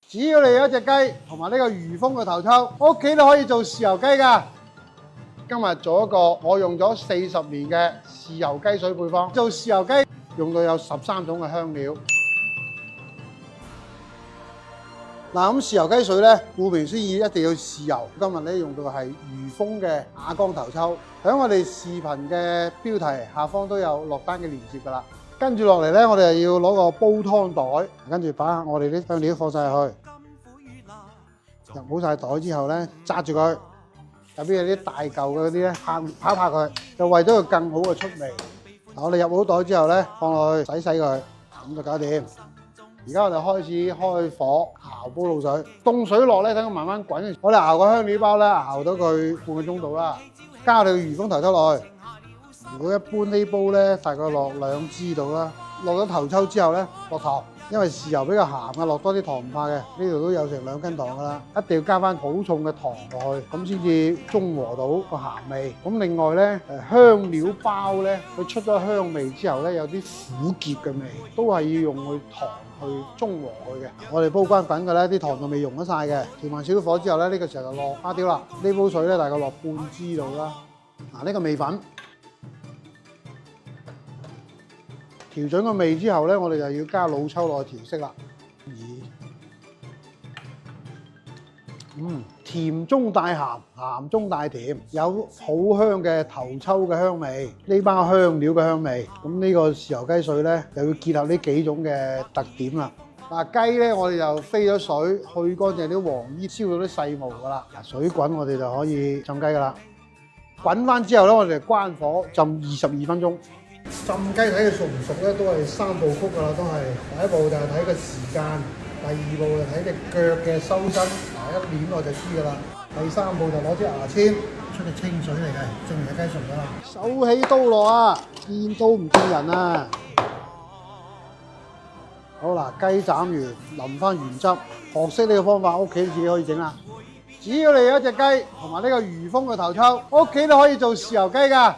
只要你有一隻雞同埋呢個魚風嘅頭抽，屋企都可以做豉油雞㗎。今日做一個我用咗40年嘅豉油雞水配方，做豉油雞用到有13種嘅香料。嗱，咁豉油雞水咧，顧名思義一定要豉油。今日咧用到嘅係魚風嘅亞光頭抽，喺我哋視頻嘅標題下方都有落單嘅鏈接㗎啦。跟住落嚟咧，我哋又要攞個煲湯袋，跟住把我哋啲香料放晒入去，入好晒袋之後咧，揸住佢，入邊有啲大嚿嘅嗰啲咧，拍佢，就為咗佢更好嘅出味。嗱，我哋入好袋之後咧，放落去洗佢，咁就搞掂。而家我哋開始開火熬煲滷水，凍水落咧，等佢慢慢滾。我哋熬個香料包咧，熬到佢半個鐘度啦。加我哋嘅魚風頭抽落去。如果一般呢煲咧，大概落2支度啦。落咗頭抽之後咧，落糖，因為豉油比較鹹啊，落多啲糖唔怕嘅。呢度都有成2斤糖噶啦，一定要加翻好重嘅糖落去，咁先至中和到個鹹味。咁另外咧，香料包咧，佢出咗香味之後咧，有啲苦澀嘅味，都係要用佢糖去中和佢嘅。我哋煲關滾嘅咧，啲糖就未溶得晒嘅。調慢少火之後咧，呢個時候就落花雕啦。呢煲水咧，大概落半支度啦。嗱，呢個味粉。調準個味之後咧，我哋就要加老抽落去調色啦。甜中帶鹹，鹹中帶甜，有好香嘅頭抽嘅香味，呢班香料嘅香味。咁呢個豉油雞水咧，就要結合呢幾種嘅特點啦。嗱，雞咧我哋就飛咗水，去乾淨啲黃衣，燒到啲細毛噶啦。嗱，水滾我哋就可以浸雞噶啦。滾翻之後咧，我哋關火浸22分鐘。浸雞睇佢熟唔熟咧，都係3部曲噶啦，都係第一步就係睇個時間，第2步就睇隻腳嘅收身，一捻我就知噶啦。第3步就攞支牙籤出隻清水嚟嘅，證明隻雞熟噶啦。手起刀落啊，見刀唔見人啊！好啦，雞斬完淋翻原汁，學識呢個方法，屋企自己可以整啦。只要你有一隻雞同埋呢個魚風嘅頭抽，屋企都可以做豉油雞噶。